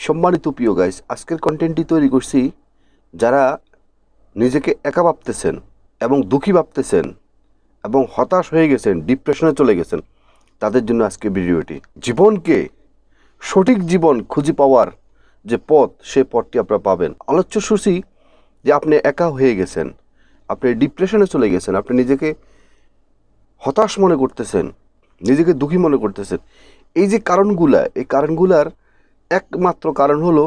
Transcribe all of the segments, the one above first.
সম্মানিত প্রিয় গাইস, আজকের কন্টেন্টটি তৈরি করছি যারা নিজেকে একা ভাবতেছেন এবং দুঃখী ভাবতেছেন এবং হতাশ হয়ে গেছেন, ডিপ্রেশনে চলে গেছেন, তাদের জন্য আজকে ভিডিওটি। জীবনকে সঠিক জীবন খুঁজে পাওয়ার যে পথ, সেই পথটি আপনারা পাবেন। আলোচ্য সূচি যে আপনি একা হয়ে গেছেন, আপনি ডিপ্রেশনে চলে গেছেন, আপনি নিজেকে হতাশ মনে করতেছেন, নিজেকে দুঃখী মনে করতেছেন। এই যে কারণগুলা, এই কারণগুলার একমাত্র কারণ হলো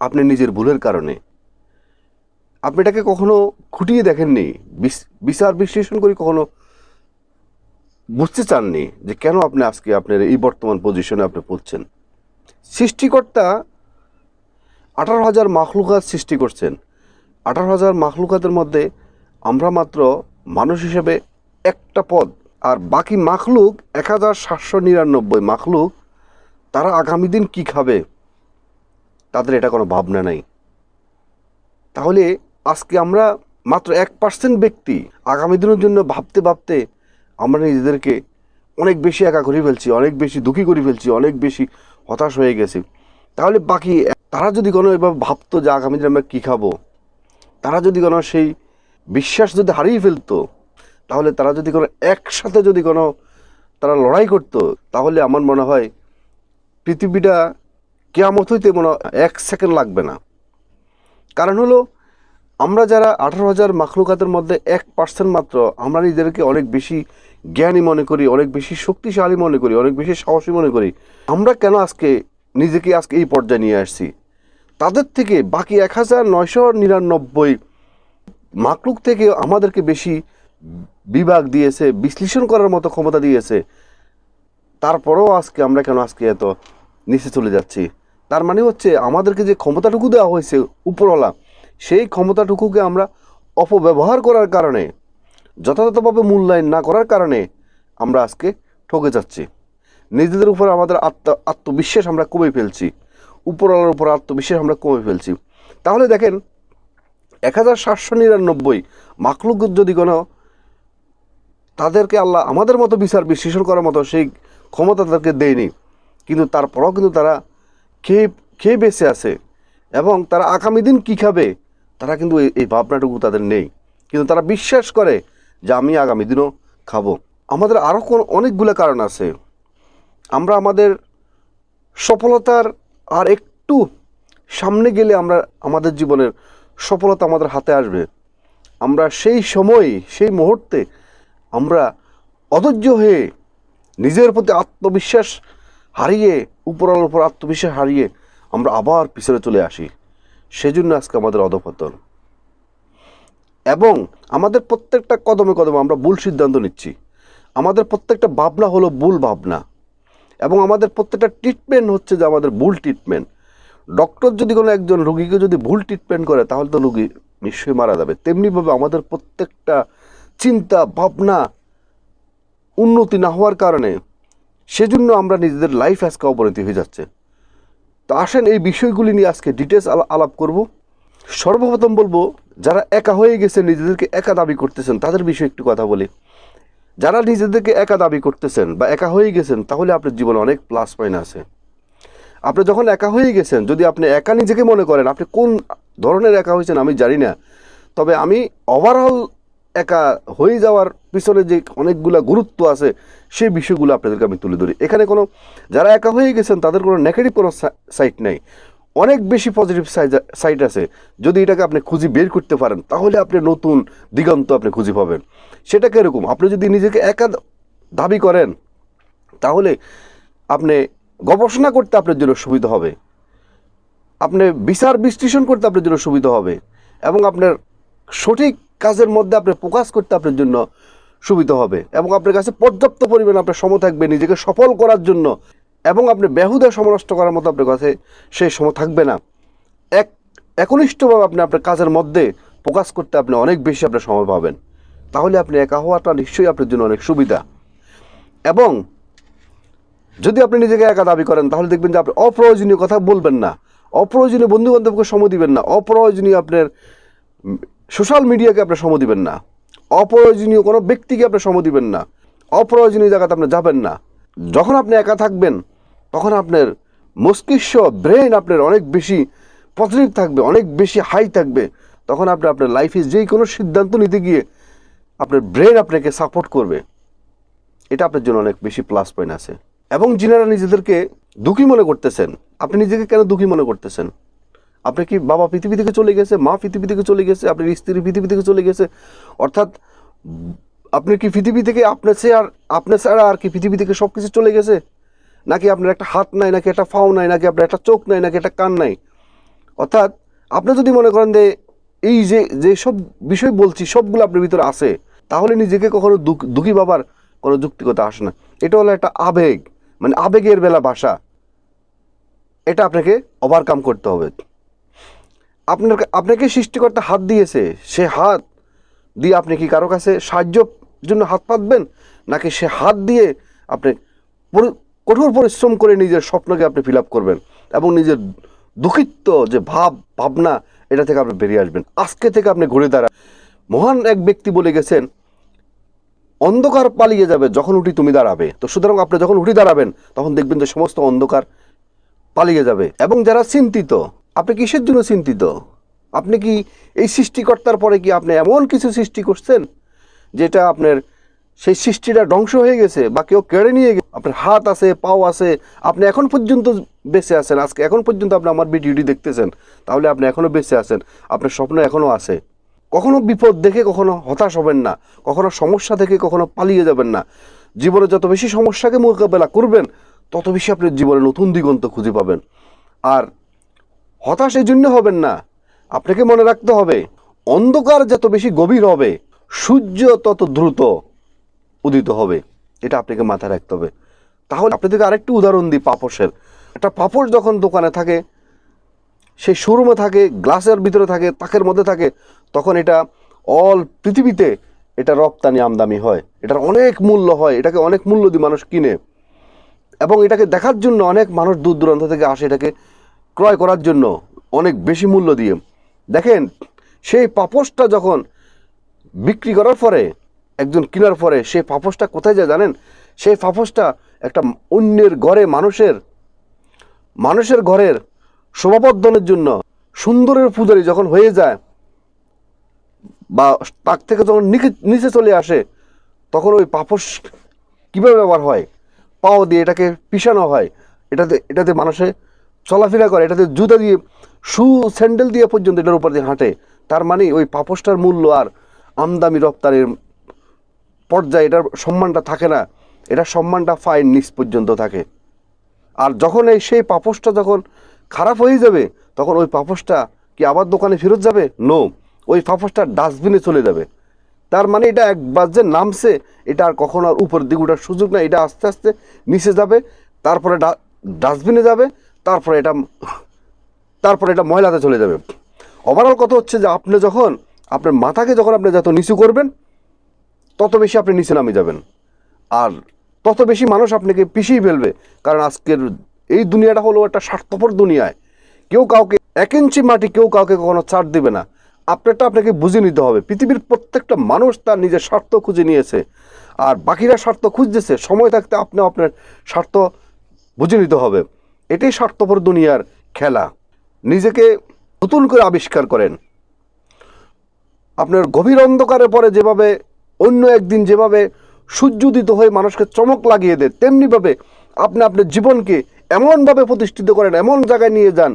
আপনি নিজের ভুলের কারণে। আপনি এটাকে কখনো খুঁটিয়ে দেখেননি, বিচার বিশ্লেষণ করে কখনো বুঝতে চাননি যে কেন আপনি আজকে আপনার এই বর্তমান পজিশনে আপনি পড়ছেন। সৃষ্টিকর্তা 18,000 মাখলুকাত সৃষ্টি করছেন। 18,000 মাখলুকাতের মধ্যে আমরা মাত্র মানুষ হিসেবে একটা পদ, আর বাকি মাখলুক 1,799 মাখলুক, তারা আগামী দিন কী খাবে তাদের এটা কোনো ভাবনা নাই। তাহলে আজকে আমরা মাত্র 1% ব্যক্তি আগামী দিনের জন্য ভাবতে ভাবতে আমরা নিজেদেরকে অনেক বেশি একা করে ফেলছি, অনেক বেশি দুঃখী করে ফেলছি, অনেক বেশি হতাশ হয়ে গেছি। তাহলে বাকি তারা যদি কোনো এভাবে ভাবতো যে আগামী দিনে আমরা কী খাবো, তারা যদি কোনো সেই বিশ্বাস যদি হারিয়ে ফেলতো, তাহলে তারা যদি কোনো একসাথে যদি কোনো তারা লড়াই করতো, তাহলে আমার মনে হয় পৃথিবীটা কেয়ামত হইতে মনে 1 সেকেন্ড লাগবে না। কারণ হলো আমরা যারা 18,000 মাখলুকাতের মধ্যে 1% মাত্র, আমরা নিজেদেরকে অনেক বেশি জ্ঞানী মনে করি, অনেক বেশি শক্তিশালী মনে করি, অনেক বেশি সাহসী মনে করি। আমরা কেন আজকে নিজেকে আজকে এই পর্যায়ে নিয়ে আসছি? তাদের থেকে বাকি 1,999 মাখলুক থেকে আমাদেরকে বেশি বিভাগ দিয়েছে, বিশ্লেষণ করার মতো ক্ষমতা দিয়েছে। তারপরেও আজকে আমরা কেন আজকে এত নিচে চলে যাচ্ছি? তার মানে হচ্ছে আমাদেরকে যে ক্ষমতাটুকু দেওয়া হয়েছে উপরওয়ালা, সেই ক্ষমতাটুকুকে আমরা অপব্যবহার করার কারণে, যথাযথভাবে মূল্যায়ন না করার কারণে আমরা আজকে ঠকে যাচ্ছি। নিজেদের উপর আমাদের আত্মবিশ্বাস আমরা কমে ফেলছি, উপরওয়ালার উপর আত্মবিশ্বাস আমরা কমে ফেলছি। তাহলে দেখেন 1,799 মাখলুক যদি কোনো, তাদেরকে আল্লাহ আমাদের মতো বিচার বিশ্লেষণ করার মতো সেই ক্ষমতা তাদেরকে দেয়নি, কিন্তু তারপরেও কিন্তু তারা খেয়ে বেঁচে আছে এবং তারা আগামী দিন কী খাবে তারা কিন্তু এই ভাবনাটুকু তাদের নেই, কিন্তু তারা বিশ্বাস করে যে আমি আগামী দিনও খাবো। আমাদের আরও অনেকগুলো কারণ আছে। আমরা আমাদের সফলতার আর একটু সামনে গেলে আমরা আমাদের জীবনের সফলতা আমাদের হাতে আসবে। আমরা সেই সময়, সেই মুহূর্তে আমরা অধৈর্য হয়ে নিজের প্রতি আত্মবিশ্বাস হারিয়ে, উপরওয়ালার উপর আত্মবিশ্বাস হারিয়ে আমরা আবার পিছনে চলে আসি। সেজন্য আজকে আমাদের অধঃপতন। এবং আমাদের প্রত্যেকটা কদমে কদমে আমরা ভুল সিদ্ধান্ত নিচ্ছি। আমাদের প্রত্যেকটা ভাবনা হলো ভুল ভাবনা, এবং আমাদের প্রত্যেকটা ট্রিটমেন্ট হচ্ছে যে আমাদের ভুল ট্রিটমেন্ট। ডক্টর যদি কোনো একজন রোগীকে যদি ভুল ট্রিটমেন্ট করে, তাহলে তো রোগী নিশ্চয়ই মারা যাবে। তেমনিভাবে আমাদের প্রত্যেকটা চিন্তা ভাবনা উন্নতি না হওয়ার কারণে, সেজন্য আমরা নিজেদের লাইফ আজকে অবনতি হয়ে যাচ্ছে। তো আসেন এই বিষয়গুলি নিয়ে আজকে ডিটেলস আলাপ করব। সর্বপ্রথম বলবো, যারা একা হয়ে গেছে, নিজেদেরকে একা দাবি করতেছেন, তাদের বিষয়ে একটু কথা বলি। যারা নিজেদেরকে একা দাবি করতেছেন বা একা হয়ে গেছেন, তাহলে আপনার জীবনে অনেক প্লাস পয়েন্ট আছে। আপনি যখন একা হয়ে গেছেন, যদি আপনি একা নিজেকে মনে করেন, আপনি কোন ধরনের একা হয়েছেন আমি জানি না, তবে আমি ওভারঅল একা হয়ে যাওয়ার পিছনে যে অনেকগুলো গুরুত্ব আছে, সেই বিষয়গুলো আপনাদেরকে আমি তুলে ধরি। এখানে কোনো যারা একা হয়ে গেছেন তাদের কোনো নেগেটিভ কোনো সাইড নেই, অনেক বেশি পজিটিভ সাইড আছে। যদি এটাকে আপনি খুঁজে বের করতে পারেন, তাহলে আপনি নতুন দিগন্ত আপনি খুঁজে পাবেন। সেটা কীরকম? আপনি যদি নিজেকে একা দাবি করেন, তাহলে আপনি গবেষণা করতে আপনার জন্য সুবিধা হবে, আপনি বিচার বিশ্লেষণ করতে আপনার জন্য সুবিধা হবে, এবং আপনার সঠিক কাজের মধ্যে আপনি ফোকাস করতে আপনার জন্য সুবিধা হবে, এবং আপনার কাছে পর্যাপ্ত পরিমাণে আপনার সময় থাকবে নিজেকে সফল করার জন্য, এবং আপনি বেহুদা সময় নষ্ট করার মতো আপনার কাছে সেই সময় থাকবে না। একনিষ্ঠভাবে আপনি আপনার কাজের মধ্যে ফোকাস করতে আপনি অনেক বেশি আপনার সময় পাবেন। তাহলে আপনি একা হওয়াটা নিশ্চয়ই আপনার জন্য অনেক সুবিধা। এবং যদি আপনি নিজেকে একা দাবি করেন, তাহলে দেখবেন যে আপনি অপ্রয়োজনীয় কথা বলবেন না, অপ্রয়োজনীয় বন্ধুবান্ধবকে সময় দিবেন না, অপ্রয়োজনীয় আপনার সোশ্যাল মিডিয়াকে আপনি সময় দিবেন না, অপ্রয়োজনীয় কোনো ব্যক্তিকে আপনি সময় দিবেন না, অপ্রয়োজনীয় জায়গাতে আপনি যাবেন না। যখন আপনি একা থাকবেন, তখন আপনার মস্তিষ্ক ব্রেন আপনার অনেক বেশি পজিটিভ থাকবে, অনেক বেশি হাই থাকবে, তখন আপনি আপনার লাইফে যে কোনো সিদ্ধান্ত নিতে গিয়ে আপনার ব্রেন আপনাকে সাপোর্ট করবে। এটা আপনার জন্য অনেক বেশি প্লাস পয়েন্ট আছে। এবং যিনারা নিজেদেরকে দুঃখী মনে করতেছেন, আপনি নিজেকে কেন দুঃখী মনে করতেছেন? আপনি কি বাবা পৃথিবী থেকে চলে গেছে, মা পৃথিবী থেকে চলে গেছে, আপনার স্ত্রী পৃথিবী থেকে চলে গেছে, অর্থাৎ আপনি কি পৃথিবী থেকে আপনার ছাড়া আর কি পৃথিবী থেকে সব কিছু চলে গেছে? নাকি আপনার একটা হাত নাই, নাকি একটা পাও নাই, নাকি আপনার একটা চোখ নাই, নাকি একটা কান নাই? অর্থাৎ আপনি যদি মনে করেন যে এই যে সব বিষয় বলছি সবগুলো আপনার ভিতরে আছে, তাহলে নিজেকে কখনো দুঃখী ভাবার কোনো যুক্তিকতা আসে না। এটা হলো একটা আবেগ, মানে আবেগের বেলা ভাষা। এটা আপনাকে ওভারকাম করতে হবে। আপনাকে সৃষ্টিকর্তা হাত দিয়েছে, সে হাত দিয়ে আপনি কি কারো কাছে সাহায্যের জন্য হাত পাতবেন, নাকি সে হাত দিয়ে আপনি কঠোর পরিশ্রম করে নিজের স্বপ্নকে আপনি ফিল আপ করবেন এবং নিজের দুঃখিত যে ভাবনা এটা থেকে আপনি বেরিয়ে আসবেন। আজকে থেকে আপনি ঘুরে দাঁড়ান। মহান এক ব্যক্তি বলে গেছেন, অন্ধকার পালিয়ে যাবে যখন উঠি তুমি দাঁড়াবে। তো সুতরাং আপনি যখন উঠে দাঁড়াবেন তখন দেখবেন যে সমস্ত অন্ধকার পালিয়ে যাবে। এবং যারা চিন্তিত, আপনি কিসের জন্য চিন্তিত? আপনি কি এই সৃষ্টিকর্তার পরে কি আপনি এমন কিছু সৃষ্টি করছেন যেটা আপনার সেই সৃষ্টিটা ধ্বংস হয়ে গেছে বা কেউ কেড়ে নিয়ে গেছে? আপনার হাত আছে, পাও আছে, আপনি এখন পর্যন্ত বেঁচে আছেন, আজকে এখন পর্যন্ত আপনি আমার ভিডিওটি দেখতেছেন, তাহলে আপনি এখনও বেঁচে আছেন, আপনার স্বপ্ন এখনও আছে। কখনো বিপদ দেখে কখনো হতাশ হবেন না, কখনো সমস্যা থেকে কখনো পালিয়ে যাবেন না। জীবনে যত বেশি সমস্যাকে মোকাবেলা করবেন তত বেশি আপনি জীবনে নতুন দিগন্ত খুঁজে পাবেন। আর হতাশ এই জন্য হবেন না, আপনাকে মনে রাখতে হবে অন্ধকার যত বেশি গভীর হবে সূর্য তত দ্রুত উদিত হবে। এটা আপনাকে মাথায় রাখতে হবে। তাহলে আপনাদেরকে আরেকটু উদাহরণ দিই পাপোশের। একটা পাপোশ যখন দোকানে থাকে, সেই শোরুমে থাকে, গ্লাসের ভিতরে থাকে, তাকের মধ্যে থাকে, তখন এটা অল পৃথিবীতে এটা রপ্তানি আমদানি হয়, এটার অনেক মূল্য হয়, এটাকে অনেক মূল্য দিয়ে মানুষ কিনে এবং এটাকে দেখার জন্য অনেক মানুষ দূর দূরান্ত থেকে আসে এটাকে ক্রয় করার জন্য অনেক বেশি মূল্য দিয়ে। দেখেন, সেই পাপোশটা যখন বিক্রি করার পরে একজন কেনার পরে সেই পাপোশটা কোথায় যায় জানেন? সেই পাপোশটা একটা অন্যের ঘরে মানুষের ঘরের শোভাবর্ধনের জন্য সুন্দরের পূজারি যখন হয়ে যায় বা তাক থেকে যখন নিচে চলে আসে, তখন ওই পাপোশ কীভাবে ব্যবহার হয়? পাও দিয়ে এটাকে পিষানো হয়, এটাতে মানুষে চলাফেরা করে, এটাতে জুতা দিয়ে স্যান্ডেল দিয়ে পর্যন্ত এটার উপর দিয়ে হাঁটে। তার মানে ওই পাপোশটার মূল্য আর আমদানি রপ্তানির পর্যায়ে এটার সম্মানটা থাকে না, এটার সম্মানটা ফাইন নিচ পর্যন্ত থাকে। আর যখন সেই পাপোশটা যখন খারাপ হয়ে যাবে তখন ওই পাপোশটা কি আবার দোকানে ফেরত যাবে? নো, ওই পাপোশটা ডাস্টবিনে চলে যাবে। তার মানে এটা একবার যে নামছে এটা আর কখনো আর উপরের দিকে ওঠার সুযোগ না, এটা আস্তে আস্তে নিচে যাবে, তারপরে ডাস্টবিনে যাবে, তারপরে এটা ময়লাতে চলে যাবে। ওভারঅল কথা হচ্ছে যে আপনি যখন আপনার মাথাকে যখন আপনি যত নিচু করবেন তত বেশি আপনি নিচে নামে যাবেন, আর তত বেশি মানুষ আপনাকে পিছিয়ে ফেলবে। কারণ আজকের এই দুনিয়াটা হলো একটা স্বার্থপর দুনিয়ায়। কেউ কাউকে 1 ইঞ্চি মাটি কেউ কাউকে কখনো ছাড় দেবে না। আপনারটা আপনাকে বুঝে নিতে হবে। পৃথিবীর প্রত্যেকটা মানুষ তার নিজের স্বার্থ খুঁজে নিয়েছে, আর বাকিরা স্বার্থ খুঁজতেছে। সময় থাকতে আপনি আপনার স্বার্থ বুঝে নিতে হবে। এটাই স্বার্থপর দুনিয়ার খেলা। নিজেকে নতুন করে আবিষ্কার করেন। আপনার গভীর অন্ধকারের পরে যেভাবে অন্য একদিন যেভাবে সূর্য উদিত হয়ে মানুষকে চমক লাগিয়ে দেয়, তেমনিভাবে আপনি আপনার জীবনকে এমনভাবে প্রতিষ্ঠিত করেন, এমন জায়গায় নিয়ে যান,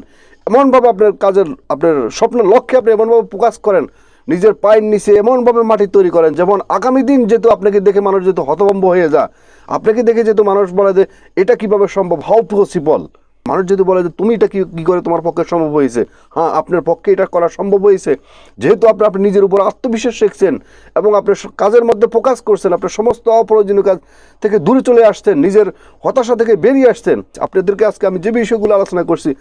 এমনভাবে আপনার স্বপ্নের লক্ষ্যে আপনি এমনভাবে ফোকাস করেন, নিজের পায়ের নিচে এমনভাবে মাটি তৈরি করেন যেমন আগামী দিন যেহেতু আপনাকে দেখে মানুষ যেহেতু হতভম্ব হয়ে যায়, আপনাকে দেখে যেহেতু মানুষ বলে যে এটা কিভাবে সম্ভব, হাউ পসিবল। মানুষ যদি বলে যে তুমি এটা কী করে তোমার পক্ষে সম্ভব হয়েছে, হ্যাঁ আপনার পক্ষে এটা করা সম্ভব হয়েছে, যেহেতু আপনি নিজের উপর আত্মবিশ্বাস শিখছেন এবং আপনার কাজের মধ্যে ফোকাস করছেন, আপনার সমস্ত অপ্রয়োজনীয় কাজ থেকে দূরে চলে আসছেন, নিজের হতাশা থেকে বেরিয়ে আসছেন। আপনাদেরকে আজকে আমি যে বিষয়গুলো আলোচনা করছি,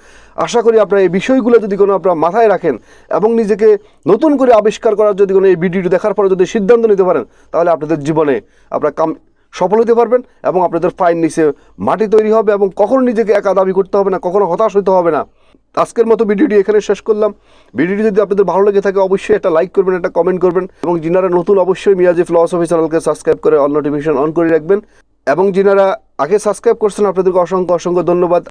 আশা করি আপনারা এই বিষয়গুলো যদি কোনো আপনারা মাথায় রাখেন এবং নিজেকে নতুন করে আবিষ্কার করার যদি কোনো এই ভিডিওটি দেখার পরে যদি সিদ্ধান্ত নিতে পারেন, তাহলে আপনাদের জীবনে আপনার সফল হতে পারবেন এবং আপনাদের পায়ের নিচে মাটি তৈরি হবে এবং কখনো নিজেকে একা দাবি করতে হবে না, কখনো হতাশ হতে হবে না। আজকের মতো ভিডিওটি এখানে শেষ করলাম। ভিডিওটি যদি আপনাদের ভালো লেগে থাকে অবশ্যই একটা লাইক করবেন, একটা কমেন্ট করবেন এবং যিনারা নতুন অবশ্যই মিয়াজি ফিলসফি চ্যানেলকে সাবস্ক্রাইব করে অল নোটিফিকেশন অন করে রাখবেন এবং যিনারা আগে সাবস্ক্রাইব করছেন আপনাদেরকে অসংখ্য ধন্যবাদ।